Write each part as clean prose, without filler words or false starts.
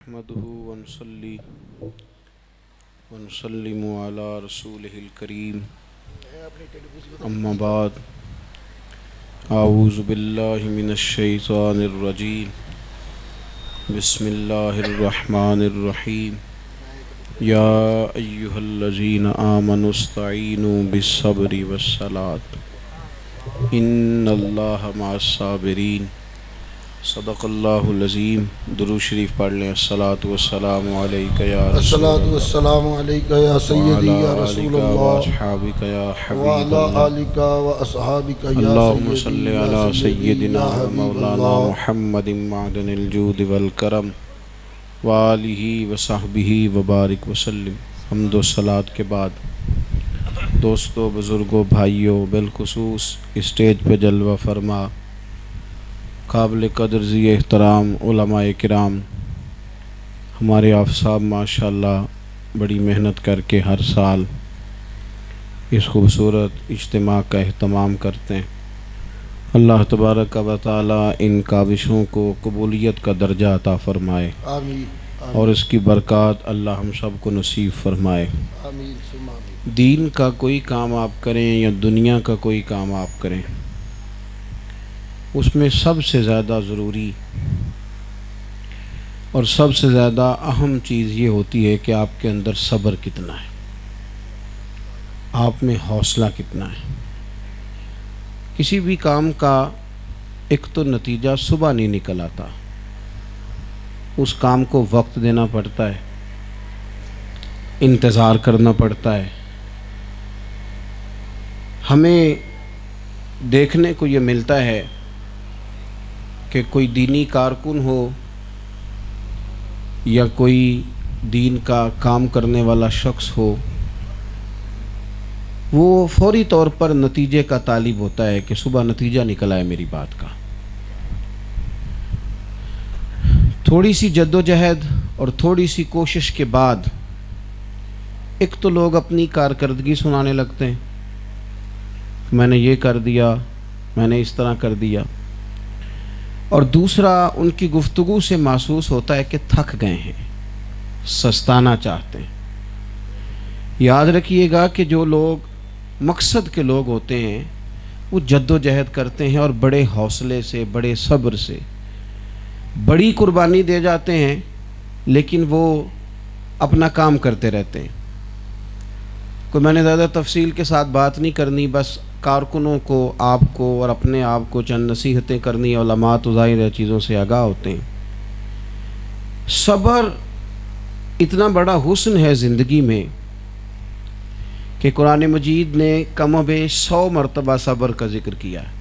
نحمده ونصلي ونسلم على رسوله الكريم اما بعد اعوذ باللہ من الشیطان الرجیم بسم اللہ الرحمن الرحیم یا ایہا الذین آمنوا استعینوا بالصبر والصلاة ان اللہ مع الصابرین صدق اللہ العظیم۔ درود شریف پڑھ لیں۔ الصلاۃ والسلام علیکہ یا رسول الصلاۃ والسلام علیکہ یا سیدی یا رسول اللہ واصحابک یا حبیب وعلی اللہ، آلک واصحابک یا اللہم سیدی صلی یا علی سیدی سیدنا یا حبیب مولانا اللہ۔ محمد معدن الجود والکرم وآلہ وصحبہ وبارک وسلم۔ حمد و صلاۃ کے بعد دوستو، بزرگوں، بھائیوں، بالخصوص اسٹیج پہ جلوہ فرما قابل قدر ذی احترام علماء کرام، ہمارے آپ صاحب ماشاءاللہ بڑی محنت کر کے ہر سال اس خوبصورت اجتماع کا اہتمام کرتے ہیں۔ اللہ تبارک و تعالی ان کاوشوں کو قبولیت کا درجہ عطا فرمائے آمین اور اس کی برکات اللہ ہم سب کو نصیب فرمائے۔ آمین ثم آمین۔ دین کا کوئی کام آپ کریں یا دنیا کا کوئی کام آپ کریں، اس میں سب سے زیادہ ضروری اور سب سے زیادہ اہم چیز یہ ہوتی ہے کہ آپ کے اندر صبر کتنا ہے، آپ میں حوصلہ کتنا ہے۔ کسی بھی کام کا ایک تو نتیجہ صبح نہیں نکل آتا، اس کام کو وقت دینا پڑتا ہے، انتظار کرنا پڑتا ہے۔ ہمیں دیکھنے کو یہ ملتا ہے کہ کوئی دینی کارکن ہو یا کوئی دین کا کام کرنے والا شخص ہو، وہ فوری طور پر نتیجے کا طالب ہوتا ہے کہ صبح نتیجہ نکلا ہے میری بات کا۔ تھوڑی سی جد و جہد اور تھوڑی سی کوشش کے بعد ایک تو لوگ اپنی کارکردگی سنانے لگتے ہیں، میں نے یہ کر دیا، میں نے اس طرح کر دیا، اور دوسرا ان کی گفتگو سے محسوس ہوتا ہے کہ تھک گئے ہیں، سستانا چاہتے ہیں۔ یاد رکھیے گا کہ جو لوگ مقصد کے لوگ ہوتے ہیں وہ جد و جہد کرتے ہیں اور بڑے حوصلے سے، بڑے صبر سے بڑی قربانی دے جاتے ہیں، لیکن وہ اپنا کام کرتے رہتے ہیں۔ کوئی میں نے زیادہ تفصیل کے ساتھ بات نہیں کرنی، بس کارکنوں کو، آپ کو اور اپنے آپ کو چند نصیحتیں کرنی۔ علماء تو ظاہر ہے چیزوں سے آگاہ ہوتے ہیں۔ صبر اتنا بڑا حسن ہے زندگی میں کہ قرآن مجید نے کم و بیش 100 مرتبہ صبر کا ذکر کیا ہے،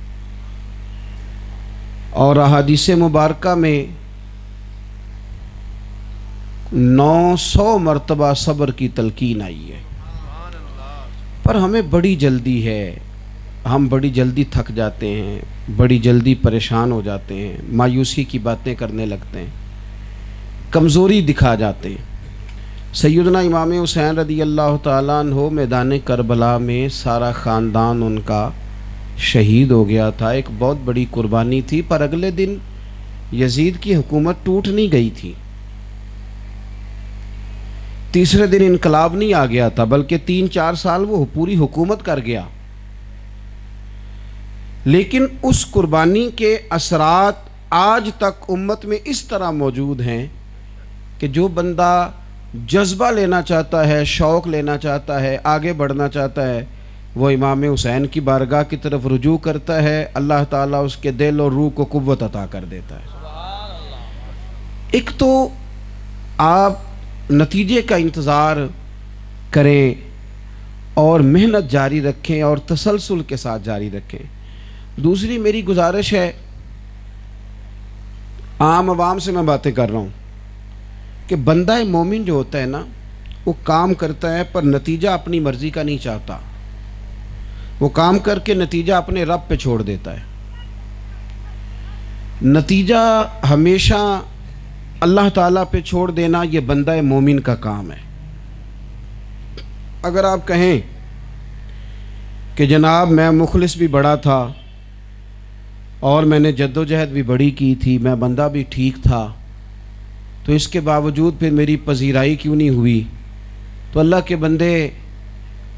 اور احادیث مبارکہ میں 900 مرتبہ صبر کی تلقین آئی ہے۔ پر ہمیں بڑی جلدی ہے، ہم بڑی جلدی تھک جاتے ہیں، بڑی جلدی پریشان ہو جاتے ہیں، مایوسی کی باتیں کرنے لگتے ہیں، کمزوری دکھا جاتے ہیں۔ سیدنا امام حسین رضی اللہ تعالیٰ عنہ میدان کربلا میں سارا خاندان ان کا شہید ہو گیا تھا، ایک بہت بڑی قربانی تھی، پر اگلے دن یزید کی حکومت ٹوٹ نہیں گئی تھی، تیسرے دن انقلاب نہیں آ گیا تھا، بلکہ 3-4 سال وہ پوری حکومت کر گیا۔ لیکن اس قربانی کے اثرات آج تک امت میں اس طرح موجود ہیں کہ جو بندہ جذبہ لینا چاہتا ہے، شوق لینا چاہتا ہے، آگے بڑھنا چاہتا ہے، وہ امام حسین کی بارگاہ کی طرف رجوع کرتا ہے، اللہ تعالیٰ اس کے دل اور روح کو قوت عطا کر دیتا ہے۔ ایک تو آپ نتیجے کا انتظار کریں اور محنت جاری رکھیں اور تسلسل کے ساتھ جاری رکھیں۔ دوسری میری گزارش ہے، عام عوام سے میں باتیں کر رہا ہوں، کہ بندہ مومن جو ہوتا ہے نا، وہ کام کرتا ہے پر نتیجہ اپنی مرضی کا نہیں چاہتا، وہ کام کر کے نتیجہ اپنے رب پہ چھوڑ دیتا ہے۔ نتیجہ ہمیشہ اللہ تعالیٰ پہ چھوڑ دینا یہ بندہ مومن کا کام ہے۔ اگر آپ کہیں کہ جناب میں مخلص بھی بڑا تھا اور میں نے جد و جہد بھی بڑی کی تھی، میں بندہ بھی ٹھیک تھا، تو اس کے باوجود پھر میری پذیرائی کیوں نہیں ہوئی؟ تو اللہ کے بندے،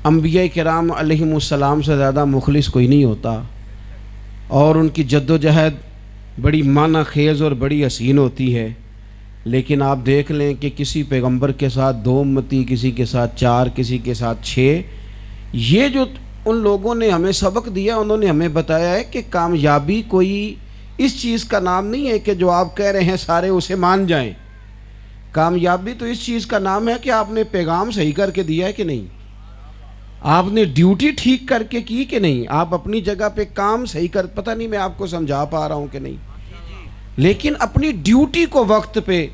انبیاء کرام علیہم السلام سے زیادہ مخلص کوئی نہیں ہوتا، اور ان کی جد و جہد بڑی معنی خیز اور بڑی حسین ہوتی ہے، لیکن آپ دیکھ لیں کہ کسی پیغمبر کے ساتھ 2 امتی، کسی کے ساتھ 4، کسی کے ساتھ 6۔ یہ جو ان لوگوں نے ہمیں سبق دیا، انہوں نے ہمیں بتایا ہے کہ کامیابی کوئی اس چیز کا نام نہیں ہے کہ جو آپ کہہ رہے ہیں سارے اسے مان جائیں۔ کامیابی تو اس چیز کا نام ہے کہ آپ نے پیغام صحیح کر کے دیا ہے کہ نہیں، آپ نے ڈیوٹی ٹھیک کر کے کی کہ نہیں، آپ اپنی جگہ پہ کام صحیح کر، پتہ نہیں میں آپ کو سمجھا پا رہا ہوں کہ نہیں، لیکن اپنی ڈیوٹی کو وقت پہ۔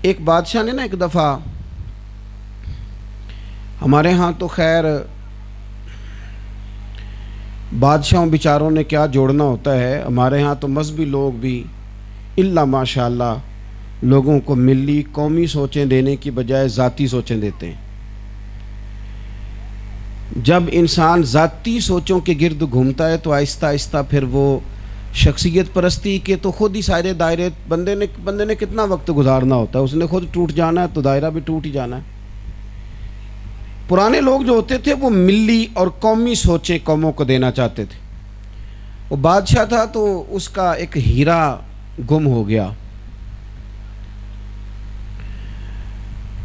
ایک بادشاہ نے نا ایک دفعہ، ہمارے ہاں تو خیر بادشاہوں بیچاروں نے کیا جوڑنا ہوتا ہے، ہمارے ہاں تو مذہبی لوگ بھی الا ماشاءاللہ لوگوں کو ملی قومی سوچیں دینے کی بجائے ذاتی سوچیں دیتے ہیں۔ جب انسان ذاتی سوچوں کے گرد گھومتا ہے تو آہستہ آہستہ پھر وہ شخصیت پرستی کے تو خود ہی سارے دائرے بندے نے کتنا وقت گزارنا ہوتا ہے، اس نے خود ٹوٹ جانا ہے تو دائرہ بھی ٹوٹ ہی جانا ہے۔ پرانے لوگ جو ہوتے تھے وہ ملی اور قومی سوچیں قوموں کو دینا چاہتے تھے۔ وہ بادشاہ تھا تو اس کا ایک ہیرا گم ہو گیا۔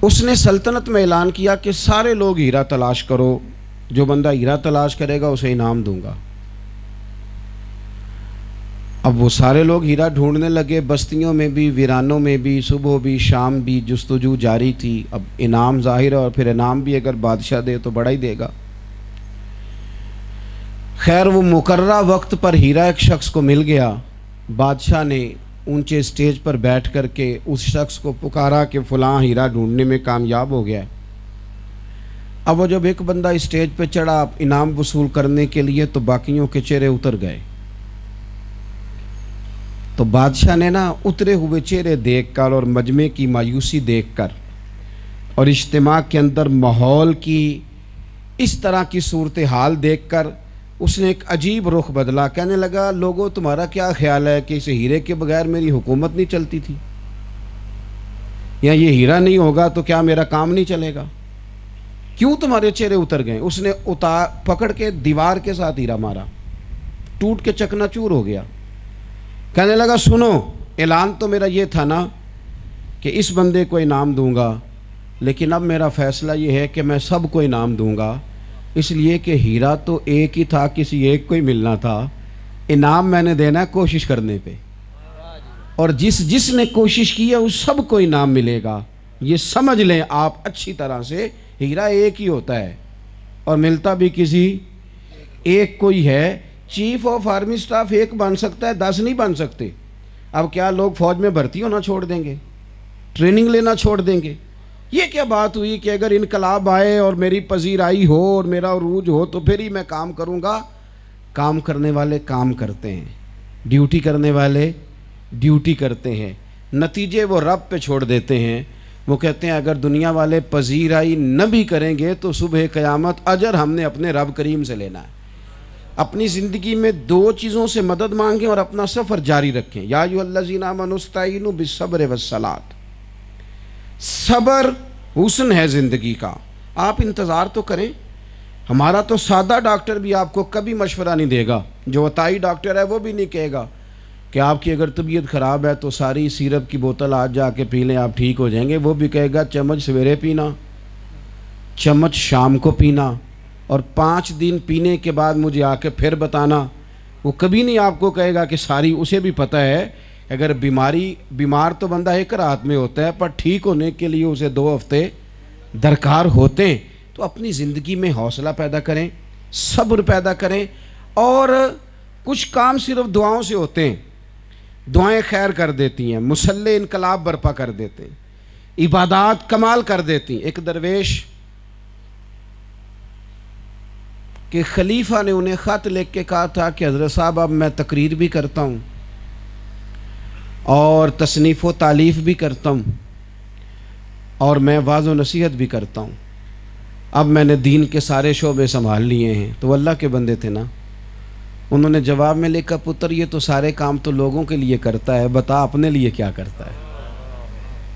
اس نے سلطنت میں اعلان کیا کہ سارے لوگ ہیرا تلاش کرو، جو بندہ ہیرا تلاش کرے گا اسے انعام دوں گا۔ اب وہ سارے لوگ ہیرا ڈھونڈنے لگے، بستیوں میں بھی، ویرانوں میں بھی، صبح بھی شام بھی جستجو جاری تھی۔ اب انعام ظاہر ہے، اور پھر انعام بھی اگر بادشاہ دے تو بڑا ہی دے گا۔ خیر وہ مقررہ وقت پر ہیرا ایک شخص کو مل گیا۔ بادشاہ نے اونچے اسٹیج پر بیٹھ کر کے اس شخص کو پکارا کہ فلاں ہیرا ڈھونڈنے میں کامیاب ہو گیا ہے۔ اب وہ جب ایک بندہ اسٹیج پہ چڑھا انعام وصول کرنے کے لیے تو باقیوں کے چہرے اتر گئے۔ تو بادشاہ نے نا اترے ہوئے چہرے دیکھ کر اور مجمع کی مایوسی دیکھ کر اور اجتماع کے اندر ماحول کی اس طرح کی صورتحال دیکھ کر اس نے ایک عجیب رخ بدلا۔ کہنے لگا، لوگوں تمہارا کیا خیال ہے کہ اس ہیرے کے بغیر میری حکومت نہیں چلتی تھی، یا یہ ہیرا نہیں ہوگا تو کیا میرا کام نہیں چلے گا؟ کیوں تمہارے چہرے اتر گئے؟ اس نے پکڑ کے دیوار کے ساتھ ہیرا مارا، ٹوٹ کے چکنا چور ہو گیا۔ کہنے لگا، سنو، اعلان تو میرا یہ تھا نا کہ اس بندے کو انعام دوں گا، لیکن اب میرا فیصلہ یہ ہے کہ میں سب کو انعام دوں گا، اس لیے کہ ہیرا تو ایک ہی تھا، کسی ایک کو ہی ملنا تھا، انعام میں نے دینا ہے کوشش کرنے پہ، اور جس نے کوشش کی ہے اس سب کو انعام ملے گا۔ یہ سمجھ لیں آپ اچھی طرح سے، ہیرا ایک ہی ہوتا ہے اور ملتا بھی کسی ایک کو ہی ہے۔ چیف آف آرمی سٹاف ایک بن سکتا ہے، 10 نہیں بن سکتے۔ اب کیا لوگ فوج میں بھرتی ہونا چھوڑ دیں گے، ٹریننگ لینا چھوڑ دیں گے؟ یہ کیا بات ہوئی کہ اگر انقلاب آئے اور میری پذیرائی ہو اور میرا عروج ہو تو پھر ہی میں کام کروں گا؟ کام کرنے والے کام کرتے ہیں، ڈیوٹی کرنے والے ڈیوٹی کرتے ہیں، نتیجے وہ رب پہ چھوڑ دیتے ہیں۔ وہ کہتے ہیں اگر دنیا والے پذیرائی نہ بھی کریں گے تو صبح قیامت اجر ہم نے اپنے رب کریم سے لینا ہے۔ اپنی زندگی میں 2 چیزوں سے مدد مانگیں اور اپنا سفر جاری رکھیں۔ یا ایھا الذین آمنوا استعینوا بالصبر والصلاۃ۔ صبر حسن ہے زندگی کا، آپ انتظار تو کریں۔ ہمارا تو سادہ ڈاکٹر بھی آپ کو کبھی مشورہ نہیں دے گا، جو عطائی ڈاکٹر ہے وہ بھی نہیں کہے گا کہ آپ کی اگر طبیعت خراب ہے تو ساری سیرپ کی بوتل آج جا کے پی لیں آپ ٹھیک ہو جائیں گے۔ وہ بھی کہے گا چمچ سویرے پینا، چمچ شام کو پینا، اور 5 دن پینے کے بعد مجھے آ کے پھر بتانا۔ وہ کبھی نہیں آپ کو کہے گا کہ ساری، اسے بھی پتہ ہے اگر بیمار تو بندہ ایک رات میں ہوتا ہے، پر ٹھیک ہونے کے لیے اسے 2 ہفتے درکار ہوتے ہیں۔ تو اپنی زندگی میں حوصلہ پیدا کریں، صبر پیدا کریں، اور کچھ کام صرف دعاؤں سے ہوتے ہیں۔ دعائیں خیر کر دیتی ہیں، مسلح انقلاب برپا کر دیتے ہیں، عبادات کمال کر دیتی ہیں۔ ایک درویش کہ خلیفہ نے انہیں خط لکھ کے کہا تھا کہ حضرت صاحب اب میں تقریر بھی کرتا ہوں اور تصنیف و تالیف بھی کرتا ہوں اور میں وعظ و نصیحت بھی کرتا ہوں، اب میں نے دین کے سارے شعبے سنبھال لیے ہیں۔ تو اللہ کے بندے تھے نا، انہوں نے جواب میں لکھا، پتر یہ تو سارے کام تو لوگوں کے لیے کرتا ہے، بتا اپنے لیے کیا کرتا ہے۔